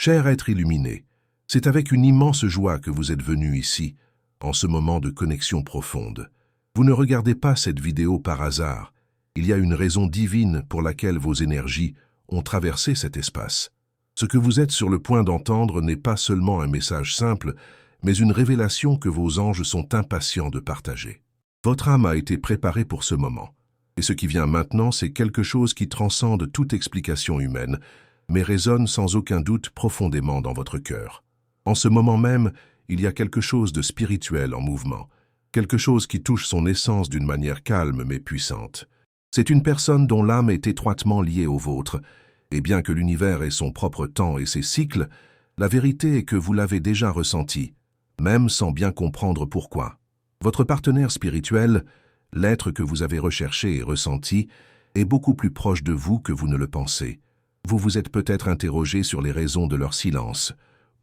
Cher être illuminé, c'est avec une immense joie que vous êtes venu ici, en ce moment de connexion profonde. Vous ne regardez pas cette vidéo par hasard. Il y a une raison divine pour laquelle vos énergies ont traversé cet espace. Ce que vous êtes sur le point d'entendre n'est pas seulement un message simple, mais une révélation que vos anges sont impatients de partager. Votre âme a été préparée pour ce moment. Et ce qui vient maintenant, c'est quelque chose qui transcende toute explication humaine, mais résonne sans aucun doute profondément dans votre cœur. En ce moment même, il y a quelque chose de spirituel en mouvement, quelque chose qui touche son essence d'une manière calme mais puissante. C'est une personne dont l'âme est étroitement liée au vôtre, et bien que l'univers ait son propre temps et ses cycles, la vérité est que vous l'avez déjà ressenti, même sans bien comprendre pourquoi. Votre partenaire spirituel, l'être que vous avez recherché et ressenti, est beaucoup plus proche de vous que vous ne le pensez. Vous vous êtes peut-être interrogé sur les raisons de leur silence,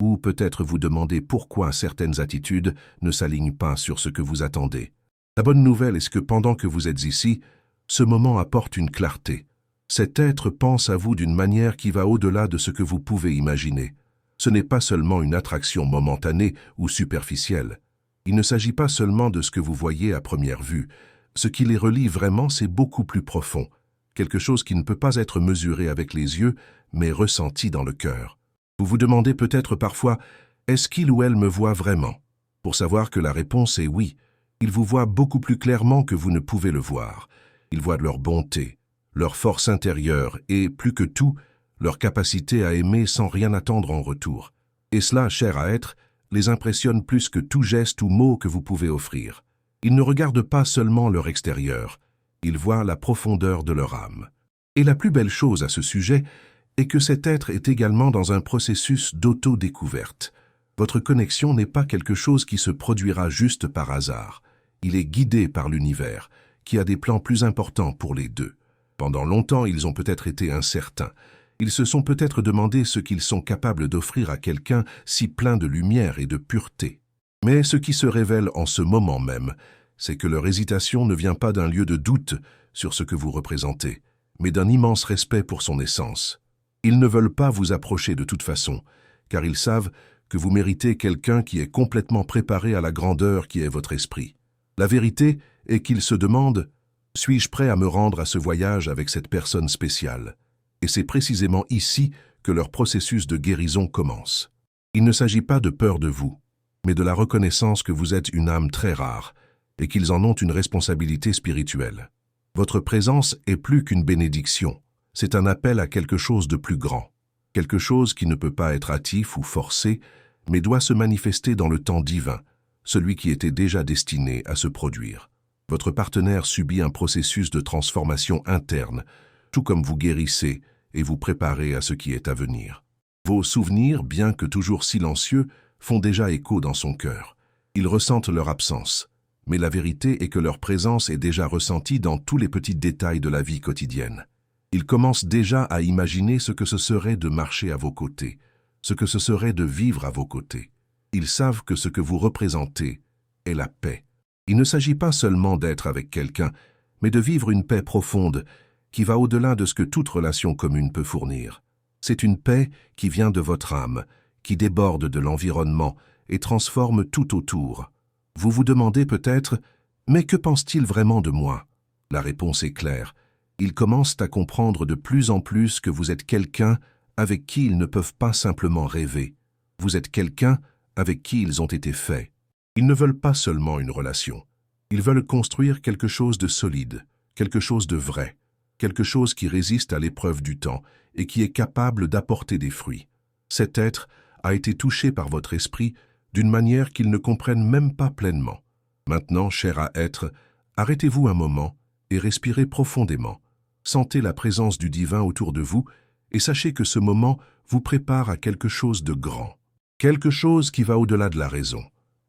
ou peut-être vous demandez pourquoi certaines attitudes ne s'alignent pas sur ce que vous attendez. La bonne nouvelle est que pendant que vous êtes ici, ce moment apporte une clarté. Cet être pense à vous d'une manière qui va au-delà de ce que vous pouvez imaginer. Ce n'est pas seulement une attraction momentanée ou superficielle. Il ne s'agit pas seulement de ce que vous voyez à première vue. Ce qui les relie vraiment, c'est beaucoup plus profond. Quelque chose qui ne peut pas être mesuré avec les yeux, mais ressenti dans le cœur. Vous vous demandez peut-être parfois, est-ce qu'il ou elle me voit vraiment? Pour savoir que la réponse est oui. Ils vous voient beaucoup plus clairement que vous ne pouvez le voir. Ils voient leur bonté, leur force intérieure et, plus que tout, leur capacité à aimer sans rien attendre en retour. Et cela, cher à être, les impressionne plus que tout geste ou mot que vous pouvez offrir. Ils ne regardent pas seulement leur extérieur, ils voient la profondeur de leur âme. Et la plus belle chose à ce sujet est que cet être est également dans un processus d'auto-découverte. Votre connexion n'est pas quelque chose qui se produira juste par hasard. Il est guidé par l'univers, qui a des plans plus importants pour les deux. Pendant longtemps, ils ont peut-être été incertains. Ils se sont peut-être demandé ce qu'ils sont capables d'offrir à quelqu'un si plein de lumière et de pureté. Mais ce qui se révèle en ce moment même, c'est que leur hésitation ne vient pas d'un lieu de doute sur ce que vous représentez, mais d'un immense respect pour son essence. Ils ne veulent pas vous approcher de toute façon, car ils savent que vous méritez quelqu'un qui est complètement préparé à la grandeur qui est votre esprit. La vérité est qu'ils se demandent « Suis-je prêt à me rendre à ce voyage avec cette personne spéciale ?» Et c'est précisément ici que leur processus de guérison commence. Il ne s'agit pas de peur de vous, mais de la reconnaissance que vous êtes une âme très rare et qu'ils en ont une responsabilité spirituelle. Votre présence est plus qu'une bénédiction, c'est un appel à quelque chose de plus grand, quelque chose qui ne peut pas être hâtif ou forcé, mais doit se manifester dans le temps divin, celui qui était déjà destiné à se produire. Votre partenaire subit un processus de transformation interne, tout comme vous guérissez et vous préparez à ce qui est à venir. Vos souvenirs, bien que toujours silencieux, font déjà écho dans son cœur. Ils ressentent leur absence, mais la vérité est que leur présence est déjà ressentie dans tous les petits détails de la vie quotidienne. Ils commencent déjà à imaginer ce que ce serait de marcher à vos côtés, ce que ce serait de vivre à vos côtés. Ils savent que ce que vous représentez est la paix. Il ne s'agit pas seulement d'être avec quelqu'un, mais de vivre une paix profonde qui va au-delà de ce que toute relation commune peut fournir. C'est une paix qui vient de votre âme, qui déborde de l'environnement et transforme tout autour. Vous vous demandez peut-être « Mais que pense-t-il vraiment de moi ?» La réponse est claire. Ils commencent à comprendre de plus en plus que vous êtes quelqu'un avec qui ils ne peuvent pas simplement rêver. Vous êtes quelqu'un avec qui ils ont été faits. Ils ne veulent pas seulement une relation. Ils veulent construire quelque chose de solide, quelque chose de vrai, quelque chose qui résiste à l'épreuve du temps et qui est capable d'apporter des fruits. Cet être a été touché par votre esprit d'une manière qu'ils ne comprennent même pas pleinement. Maintenant, cher à être, arrêtez-vous un moment et respirez profondément. Sentez la présence du divin autour de vous et sachez que ce moment vous prépare à quelque chose de grand. Quelque chose qui va au-delà de la raison.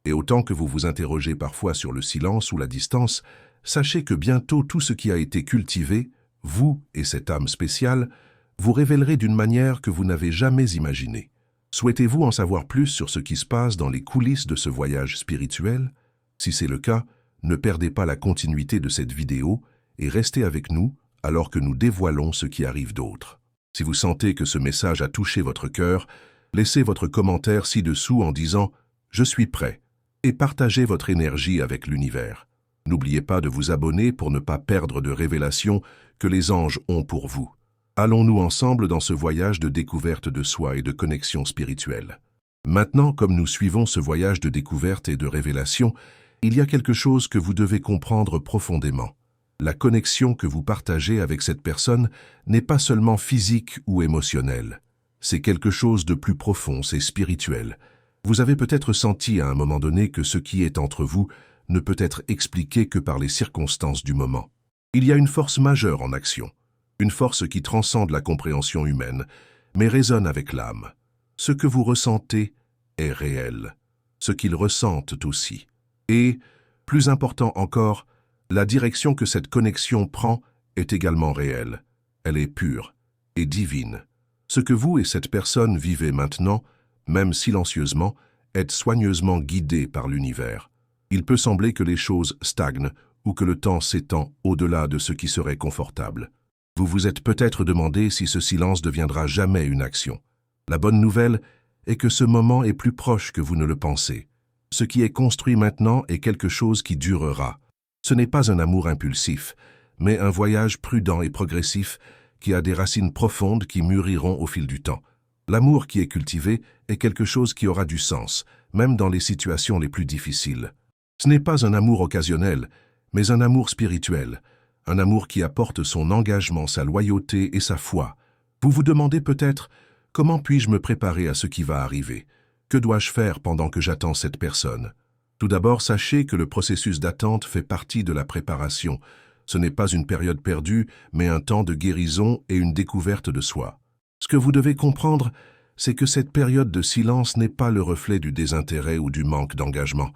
Et autant que vous vous interrogez parfois sur le silence ou la distance, sachez que bientôt tout ce qui a été cultivé, vous et cette âme spéciale, vous révélerez d'une manière que vous n'avez jamais imaginée. Souhaitez-vous en savoir plus sur ce qui se passe dans les coulisses de ce voyage spirituel? Si c'est le cas, ne perdez pas la continuité de cette vidéo et restez avec nous alors que nous dévoilons ce qui arrive d'autre. Si vous sentez que ce message a touché votre cœur, Laissez votre commentaire ci-dessous en disant « Je suis prêt » et partagez votre énergie avec l'univers. N'oubliez pas de vous abonner pour ne pas perdre de révélations que les anges ont pour vous. Allons-nous ensemble dans ce voyage de découverte de soi et de connexion spirituelle. Maintenant, comme nous suivons ce voyage de découverte et de révélation, il y a quelque chose que vous devez comprendre profondément. La connexion que vous partagez avec cette personne n'est pas seulement physique ou émotionnelle. C'est quelque chose de plus profond, c'est spirituel. Vous avez peut-être senti à un moment donné que ce qui est entre vous ne peut être expliqué que par les circonstances du moment. Il y a une force majeure en action, une force qui transcende la compréhension humaine, mais résonne avec l'âme. Ce que vous ressentez est réel, ce qu'ils ressentent aussi. Et, plus important encore, la direction que cette connexion prend est également réelle. Elle est pure et divine. Ce que vous et cette personne vivez maintenant, même silencieusement, est soigneusement guidé par l'univers. Il peut sembler que les choses stagnent ou que le temps s'étend au-delà de ce qui serait confortable. Vous vous êtes peut-être demandé si ce silence deviendra jamais une action. La bonne nouvelle est que ce moment est plus proche que vous ne le pensez. Ce qui est construit maintenant est quelque chose qui durera. Ce n'est pas un amour impulsif, mais un voyage prudent et progressif qui a des racines profondes qui mûriront au fil du temps. L'amour qui est cultivé est quelque chose qui aura du sens, même dans les situations les plus difficiles. Ce n'est pas un amour occasionnel, mais un amour spirituel, un amour qui apporte son engagement, sa loyauté et sa foi. Vous vous demandez peut-être, comment puis-je me préparer à ce qui va arriver? Que dois-je faire pendant que j'attends cette personne? Tout d'abord, sachez que le processus d'attente fait partie de la préparation. Ce n'est pas une période perdue, mais un temps de guérison et une découverte de soi. Ce que vous devez comprendre, c'est que cette période de silence n'est pas le reflet du désintérêt ou du manque d'engagement,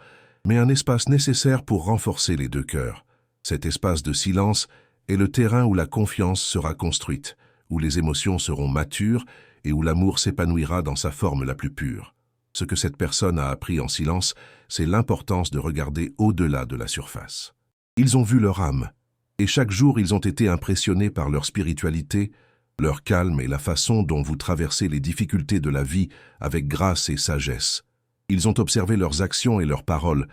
mais un espace nécessaire pour renforcer les deux cœurs. Cet espace de silence est le terrain où la confiance sera construite, où les émotions seront matures et où l'amour s'épanouira dans sa forme la plus pure. Ce que cette personne a appris en silence, c'est l'importance de regarder au-delà de la surface. Ils ont vu leur âme, et chaque jour ils ont été impressionnés par leur spiritualité, leur calme et la façon dont vous traversez les difficultés de la vie avec grâce et sagesse. Ils ont observé leurs actions et leurs paroles,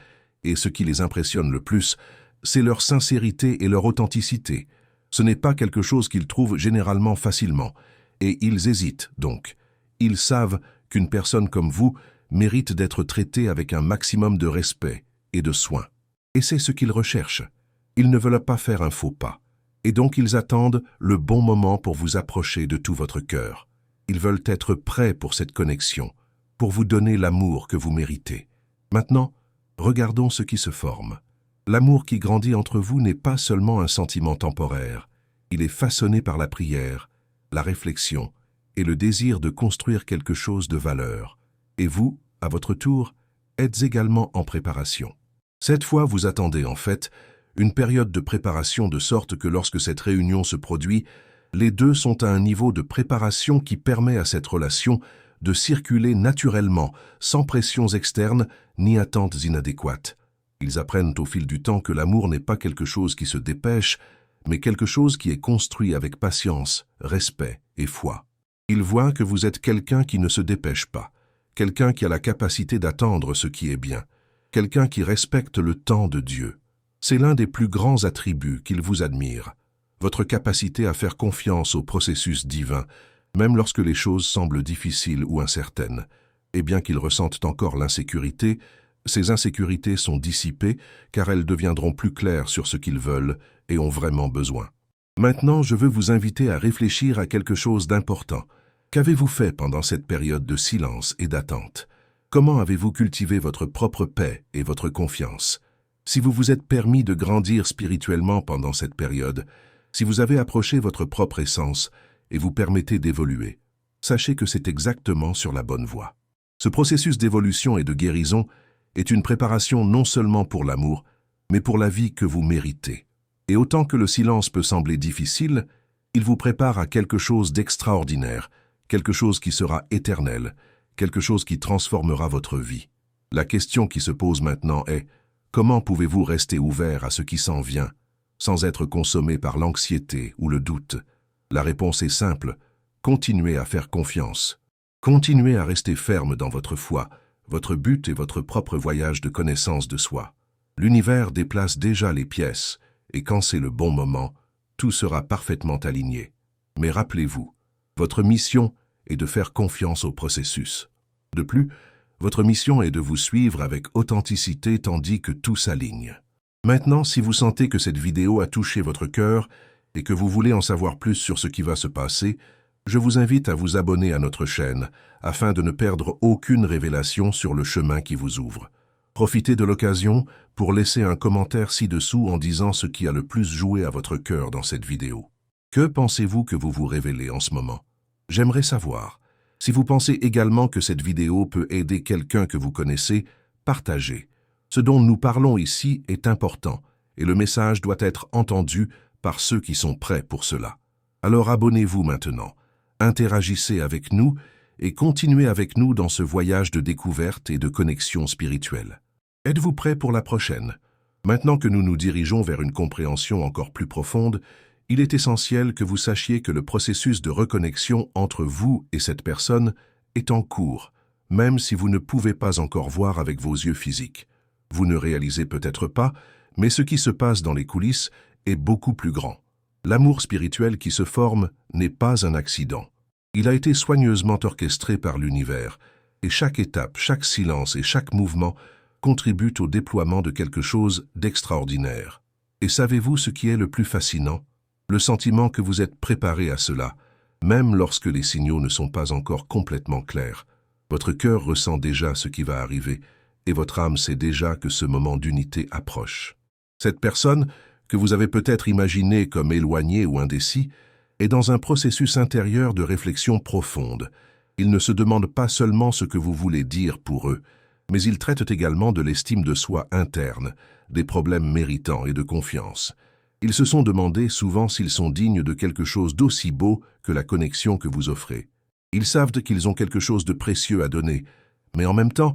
et ce qui les impressionne le plus, c'est leur sincérité et leur authenticité. Ce n'est pas quelque chose qu'ils trouvent généralement facilement, et ils hésitent donc. Ils savent qu'une personne comme vous mérite d'être traitée avec un maximum de respect et de soin. Et c'est ce qu'ils recherchent. Ils ne veulent pas faire un faux pas. Et donc ils attendent le bon moment pour vous approcher de tout votre cœur. Ils veulent être prêts pour cette connexion, pour vous donner l'amour que vous méritez. Maintenant, regardons ce qui se forme. L'amour qui grandit entre vous n'est pas seulement un sentiment temporaire. Il est façonné par la prière, la réflexion et le désir de construire quelque chose de valeur. Et vous, à votre tour, êtes également en préparation. Cette fois, vous attendez en fait une période de préparation de sorte que lorsque cette réunion se produit, les deux sont à un niveau de préparation qui permet à cette relation de circuler naturellement, sans pressions externes ni attentes inadéquates. Ils apprennent au fil du temps que l'amour n'est pas quelque chose qui se dépêche, mais quelque chose qui est construit avec patience, respect et foi. Ils voient que vous êtes quelqu'un qui ne se dépêche pas, quelqu'un qui a la capacité d'attendre ce qui est bien, quelqu'un qui respecte le temps de Dieu. C'est l'un des plus grands attributs qu'ils vous admirent, votre capacité à faire confiance au processus divin, même lorsque les choses semblent difficiles ou incertaines. Et bien qu'ils ressentent encore l'insécurité, ces insécurités sont dissipées car elles deviendront plus claires sur ce qu'ils veulent et ont vraiment besoin. Maintenant, je veux vous inviter à réfléchir à quelque chose d'important. Qu'avez-vous fait pendant cette période de silence et d'attente? Comment avez-vous cultivé votre propre paix et votre confiance? Si vous vous êtes permis de grandir spirituellement pendant cette période, si vous avez approché votre propre essence et vous permettez d'évoluer, sachez que c'est exactement sur la bonne voie. Ce processus d'évolution et de guérison est une préparation non seulement pour l'amour, mais pour la vie que vous méritez. Et autant que le silence peut sembler difficile, il vous prépare à quelque chose d'extraordinaire, quelque chose qui sera éternel, quelque chose qui transformera votre vie. La question qui se pose maintenant est: comment pouvez-vous rester ouvert à ce qui s'en vient, sans être consommé par l'anxiété ou le doute? La réponse est simple: continuez à faire confiance. Continuez à rester ferme dans votre foi, votre but est votre propre voyage de connaissance de soi. L'univers déplace déjà les pièces, et quand c'est le bon moment, tout sera parfaitement aligné. Mais rappelez-vous, votre mission est de faire confiance au processus. De plus, votre mission est de vous suivre avec authenticité tandis que tout s'aligne. Maintenant, si vous sentez que cette vidéo a touché votre cœur et que vous voulez en savoir plus sur ce qui va se passer, je vous invite à vous abonner à notre chaîne afin de ne perdre aucune révélation sur le chemin qui vous ouvre. Profitez de l'occasion pour laisser un commentaire ci-dessous en disant ce qui a le plus joué à votre cœur dans cette vidéo. Que pensez-vous que vous vous révélez en ce moment? J'aimerais savoir. Si vous pensez également que cette vidéo peut aider quelqu'un que vous connaissez, partagez. Ce dont nous parlons ici est important et le message doit être entendu par ceux qui sont prêts pour cela. Alors abonnez-vous maintenant, interagissez avec nous et continuez avec nous dans ce voyage de découverte et de connexion spirituelle. Êtes-vous prêts pour la prochaine? Maintenant que nous nous dirigeons vers une compréhension encore plus profonde, il est essentiel que vous sachiez que le processus de reconnexion entre vous et cette personne est en cours, même si vous ne pouvez pas encore voir avec vos yeux physiques. Vous ne réalisez peut-être pas, mais ce qui se passe dans les coulisses est beaucoup plus grand. L'amour spirituel qui se forme n'est pas un accident. Il a été soigneusement orchestré par l'univers, et chaque étape, chaque silence et chaque mouvement contribuent au déploiement de quelque chose d'extraordinaire. Et savez-vous ce qui est le plus fascinant? Le sentiment que vous êtes préparé à cela, même lorsque les signaux ne sont pas encore complètement clairs. Votre cœur ressent déjà ce qui va arriver, et votre âme sait déjà que ce moment d'unité approche. Cette personne, que vous avez peut-être imaginée comme éloignée ou indécis, est dans un processus intérieur de réflexion profonde. Ils ne se demandent pas seulement ce que vous voulez dire pour eux, mais ils traitent également de l'estime de soi interne, des problèmes méritants et de confiance. Ils se sont demandé souvent s'ils sont dignes de quelque chose d'aussi beau que la connexion que vous offrez. Ils savent qu'ils ont quelque chose de précieux à donner, mais en même temps,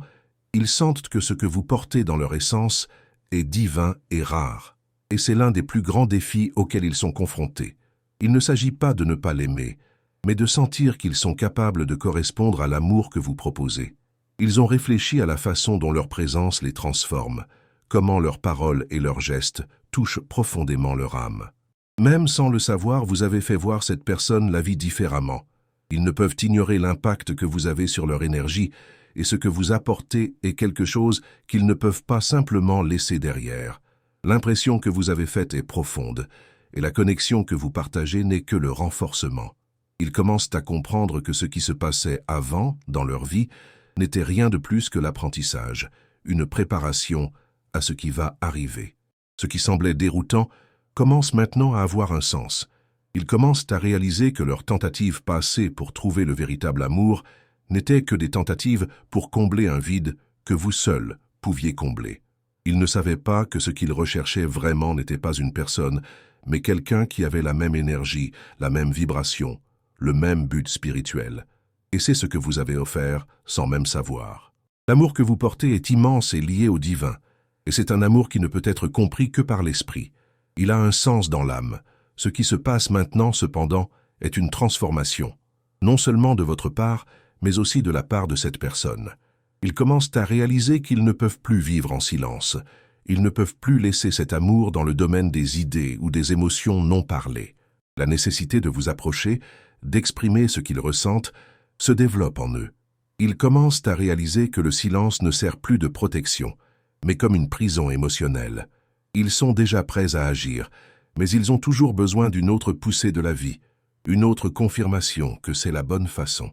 ils sentent que ce que vous portez dans leur essence est divin et rare. Et c'est l'un des plus grands défis auxquels ils sont confrontés. Il ne s'agit pas de ne pas l'aimer, mais de sentir qu'ils sont capables de correspondre à l'amour que vous proposez. Ils ont réfléchi à la façon dont leur présence les transforme, comment leurs paroles et leurs gestes touchent profondément leur âme. Même sans le savoir, vous avez fait voir cette personne la vie différemment. Ils ne peuvent ignorer l'impact que vous avez sur leur énergie, et ce que vous apportez est quelque chose qu'ils ne peuvent pas simplement laisser derrière. L'impression que vous avez faite est profonde, et la connexion que vous partagez n'est que le renforcement. Ils commencent à comprendre que ce qui se passait avant, dans leur vie, n'était rien de plus que l'apprentissage, une préparation à ce qui va arriver. Ce qui semblait déroutant commence maintenant à avoir un sens. Ils commencent à réaliser que leurs tentatives passées pour trouver le véritable amour n'étaient que des tentatives pour combler un vide que vous seul pouviez combler. Ils ne savaient pas que ce qu'ils recherchaient vraiment n'était pas une personne, mais quelqu'un qui avait la même énergie, la même vibration, le même but spirituel. Et c'est ce que vous avez offert sans même savoir. L'amour que vous portez est immense et lié au divin. Et c'est un amour qui ne peut être compris que par l'esprit. Il a un sens dans l'âme. Ce qui se passe maintenant, cependant, est une transformation, non seulement de votre part, mais aussi de la part de cette personne. Ils commencent à réaliser qu'ils ne peuvent plus vivre en silence. Ils ne peuvent plus laisser cet amour dans le domaine des idées ou des émotions non parlées. La nécessité de vous approcher, d'exprimer ce qu'ils ressentent, se développe en eux. Ils commencent à réaliser que le silence ne sert plus de protection, mais comme une prison émotionnelle. Ils sont déjà prêts à agir, mais ils ont toujours besoin d'une autre poussée de la vie, une autre confirmation que c'est la bonne façon.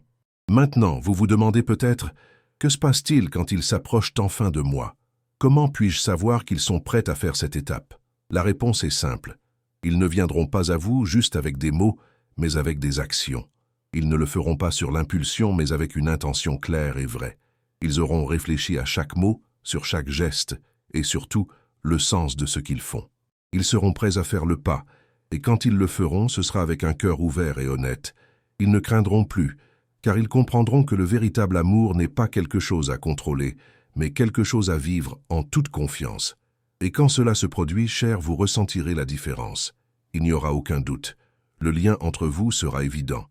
Maintenant, vous vous demandez peut-être, que se passe-t-il quand ils s'approchent enfin de moi? Comment puis-je savoir qu'ils sont prêts à faire cette étape? La réponse est simple. Ils ne viendront pas à vous juste avec des mots, mais avec des actions. Ils ne le feront pas sur l'impulsion, mais avec une intention claire et vraie. Ils auront réfléchi à chaque mot, sur chaque geste, et surtout, le sens de ce qu'ils font. Ils seront prêts à faire le pas, et quand ils le feront, ce sera avec un cœur ouvert et honnête. Ils ne craindront plus, car ils comprendront que le véritable amour n'est pas quelque chose à contrôler, mais quelque chose à vivre en toute confiance. Et quand cela se produit, cher, vous ressentirez la différence. Il n'y aura aucun doute. Le lien entre vous sera évident.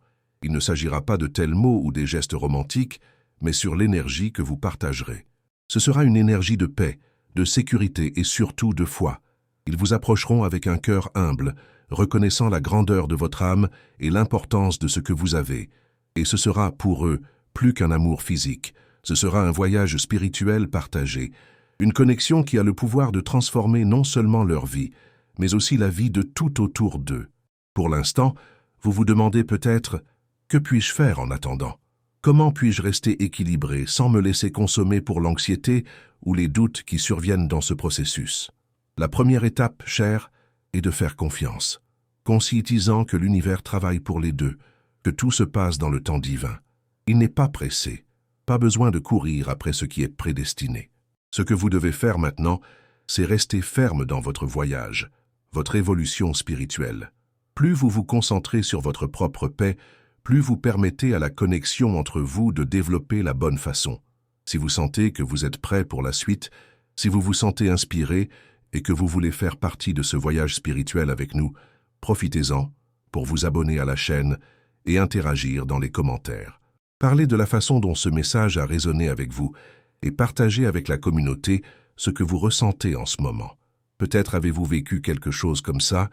Il ne s'agira pas de tels mots ou des gestes romantiques, mais sur l'énergie que vous partagerez. Ce sera une énergie de paix, de sécurité et surtout de foi. Ils vous approcheront avec un cœur humble, reconnaissant la grandeur de votre âme et l'importance de ce que vous avez. Et ce sera, pour eux, plus qu'un amour physique. Ce sera un voyage spirituel partagé, une connexion qui a le pouvoir de transformer non seulement leur vie, mais aussi la vie de tout autour d'eux. Pour l'instant, vous vous demandez peut-être « Que puis-je faire en attendant ? Comment puis-je rester équilibré sans me laisser consommer pour l'anxiété ou les doutes qui surviennent dans ce processus ?» La première étape, chère, est de faire confiance, conscientisant que l'univers travaille pour les deux, que tout se passe dans le temps divin. Il n'est pas pressé, pas besoin de courir après ce qui est prédestiné. Ce que vous devez faire maintenant, c'est rester ferme dans votre voyage, votre évolution spirituelle. Plus vous vous concentrez sur votre propre paix, plus vous permettez à la connexion entre vous de développer la bonne façon. Si vous sentez que vous êtes prêt pour la suite, si vous vous sentez inspiré et que vous voulez faire partie de ce voyage spirituel avec nous, profitez-en pour vous abonner à la chaîne et interagir dans les commentaires. Parlez de la façon dont ce message a résonné avec vous et partagez avec la communauté ce que vous ressentez en ce moment. Peut-être avez-vous vécu quelque chose comme ça,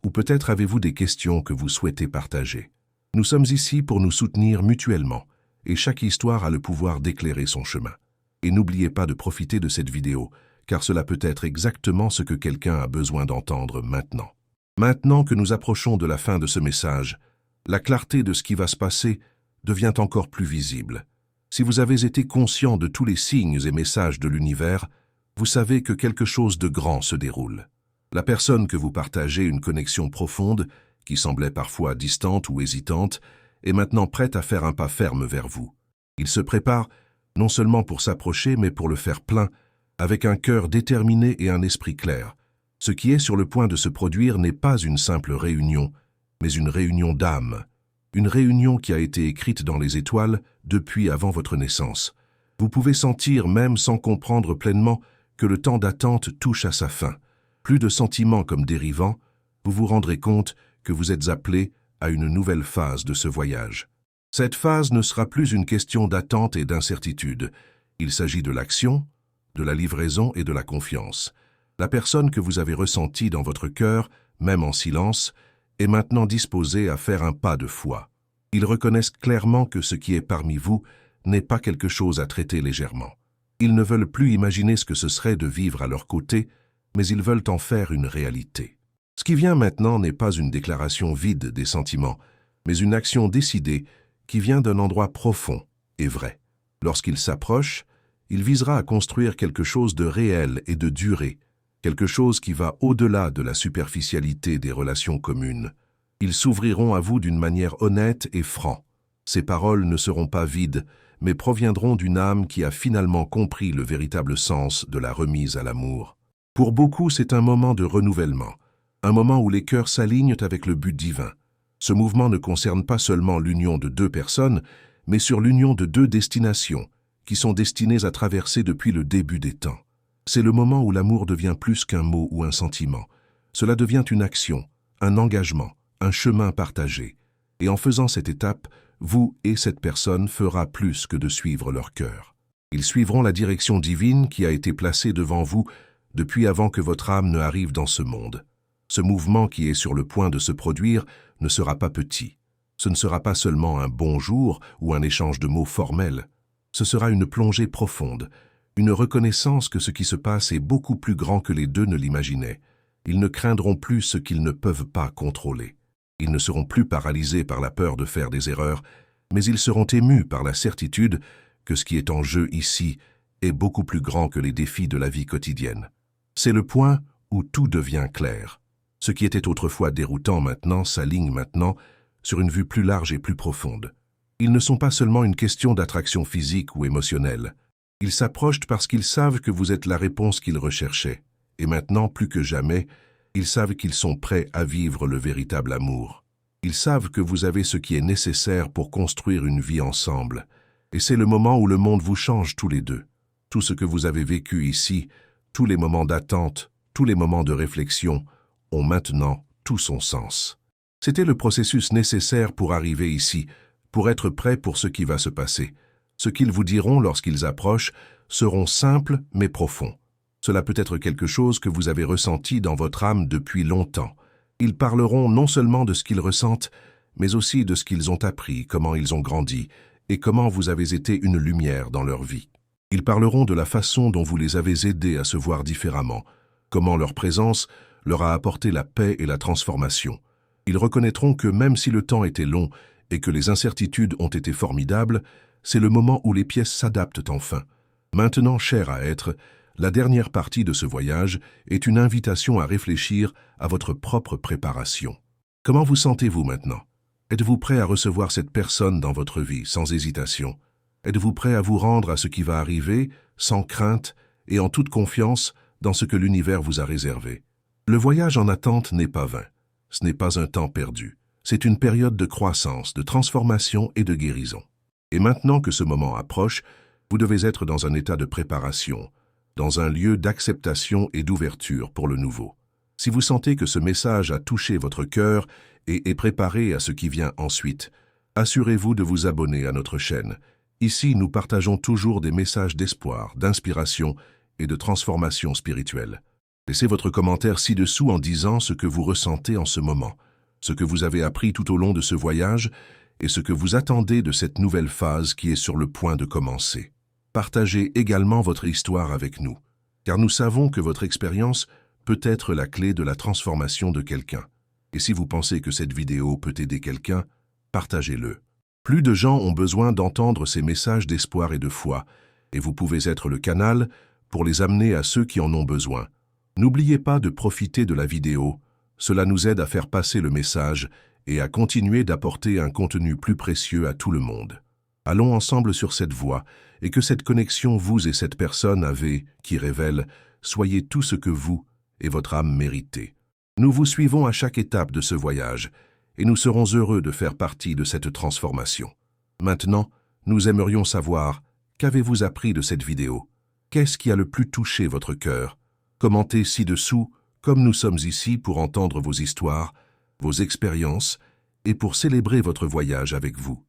ou peut-être avez-vous des questions que vous souhaitez partager. Nous sommes ici pour nous soutenir mutuellement, et chaque histoire a le pouvoir d'éclairer son chemin. Et n'oubliez pas de profiter de cette vidéo, car cela peut être exactement ce que quelqu'un a besoin d'entendre maintenant. Maintenant que nous approchons de la fin de ce message, la clarté de ce qui va se passer devient encore plus visible. Si vous avez été conscient de tous les signes et messages de l'univers, vous savez que quelque chose de grand se déroule. La personne que vous partagez une connexion profonde, qui semblait parfois distante ou hésitante, est maintenant prête à faire un pas ferme vers vous. Il se prépare non seulement pour s'approcher, mais pour le faire plein, avec un cœur déterminé et un esprit clair. Ce qui est sur le point de se produire n'est pas une simple réunion, mais une réunion d'âme. Une réunion qui a été écrite dans les étoiles depuis avant votre naissance. Vous pouvez sentir, même sans comprendre pleinement, que le temps d'attente touche à sa fin. Plus de sentiments comme dérivants, vous vous rendrez compte que vous êtes appelé à une nouvelle phase de ce voyage. Cette phase ne sera plus une question d'attente et d'incertitude. Il s'agit de l'action, de la livraison et de la confiance. La personne que vous avez ressentie dans votre cœur, même en silence, est maintenant disposée à faire un pas de foi. Ils reconnaissent clairement que ce qui est parmi vous n'est pas quelque chose à traiter légèrement. Ils ne veulent plus imaginer ce que ce serait de vivre à leur côté, mais ils veulent en faire une réalité. Ce qui vient maintenant n'est pas une déclaration vide des sentiments, mais une action décidée qui vient d'un endroit profond et vrai. Lorsqu'il s'approche, il visera à construire quelque chose de réel et de duré, quelque chose qui va au-delà de la superficialité des relations communes. Ils s'ouvriront à vous d'une manière honnête et franche. Ces paroles ne seront pas vides, mais proviendront d'une âme qui a finalement compris le véritable sens de la remise à l'amour. Pour beaucoup, c'est un moment de renouvellement, un moment où les cœurs s'alignent avec le but divin. Ce mouvement ne concerne pas seulement l'union de deux personnes, mais sur l'union de deux destinations, qui sont destinées à traverser depuis le début des temps. C'est le moment où l'amour devient plus qu'un mot ou un sentiment. Cela devient une action, un engagement, un chemin partagé. Et en faisant cette étape, vous et cette personne fera plus que de suivre leur cœur. Ils suivront la direction divine qui a été placée devant vous depuis avant que votre âme ne arrive dans ce monde. Ce mouvement qui est sur le point de se produire ne sera pas petit. Ce ne sera pas seulement un bonjour ou un échange de mots formels. Ce sera une plongée profonde, une reconnaissance que ce qui se passe est beaucoup plus grand que les deux ne l'imaginaient. Ils ne craindront plus ce qu'ils ne peuvent pas contrôler. Ils ne seront plus paralysés par la peur de faire des erreurs, mais ils seront émus par la certitude que ce qui est en jeu ici est beaucoup plus grand que les défis de la vie quotidienne. C'est le point où tout devient clair. Ce qui était autrefois déroutant maintenant s'aligne maintenant sur une vue plus large et plus profonde. Ils ne sont pas seulement une question d'attraction physique ou émotionnelle. Ils s'approchent parce qu'ils savent que vous êtes la réponse qu'ils recherchaient. Et maintenant, plus que jamais, ils savent qu'ils sont prêts à vivre le véritable amour. Ils savent que vous avez ce qui est nécessaire pour construire une vie ensemble. Et c'est le moment où le monde vous change tous les deux. Tout ce que vous avez vécu ici, tous les moments d'attente, tous les moments de réflexion, ont maintenant tout son sens. C'était le processus nécessaire pour arriver ici, pour être prêt pour ce qui va se passer. Ce qu'ils vous diront lorsqu'ils approchent seront simples mais profonds. Cela peut être quelque chose que vous avez ressenti dans votre âme depuis longtemps. Ils parleront non seulement de ce qu'ils ressentent, mais aussi de ce qu'ils ont appris, comment ils ont grandi, et comment vous avez été une lumière dans leur vie. Ils parleront de la façon dont vous les avez aidés à se voir différemment, comment leur présence leur a apporté la paix et la transformation. Ils reconnaîtront que même si le temps était long et que les incertitudes ont été formidables, c'est le moment où les pièces s'adaptent enfin. Maintenant, cher à être, la dernière partie de ce voyage est une invitation à réfléchir à votre propre préparation. Comment vous sentez-vous maintenant? Êtes-vous prêt à recevoir cette personne dans votre vie sans hésitation? Êtes-vous prêt à vous rendre à ce qui va arriver, sans crainte et en toute confiance dans ce que l'univers vous a réservé? Le voyage en attente n'est pas vain. Ce n'est pas un temps perdu. C'est une période de croissance, de transformation et de guérison. Et maintenant que ce moment approche, vous devez être dans un état de préparation, dans un lieu d'acceptation et d'ouverture pour le nouveau. Si vous sentez que ce message a touché votre cœur et est préparé à ce qui vient ensuite, assurez-vous de vous abonner à notre chaîne. Ici, nous partageons toujours des messages d'espoir, d'inspiration et de transformation spirituelle. Laissez votre commentaire ci-dessous en disant ce que vous ressentez en ce moment, ce que vous avez appris tout au long de ce voyage et ce que vous attendez de cette nouvelle phase qui est sur le point de commencer. Partagez également votre histoire avec nous, car nous savons que votre expérience peut être la clé de la transformation de quelqu'un. Et si vous pensez que cette vidéo peut aider quelqu'un, partagez-le. Plus de gens ont besoin d'entendre ces messages d'espoir et de foi, et vous pouvez être le canal pour les amener à ceux qui en ont besoin. N'oubliez pas de profiter de la vidéo, cela nous aide à faire passer le message et à continuer d'apporter un contenu plus précieux à tout le monde. Allons ensemble sur cette voie, et que cette connexion vous et cette personne avez, qui révèle, soyez tout ce que vous et votre âme méritez. Nous vous suivons à chaque étape de ce voyage, et nous serons heureux de faire partie de cette transformation. Maintenant, nous aimerions savoir, qu'avez-vous appris de cette vidéo? Qu'est-ce qui a le plus touché votre cœur? Commentez ci-dessous, comme nous sommes ici pour entendre vos histoires, vos expériences, et pour célébrer votre voyage avec vous.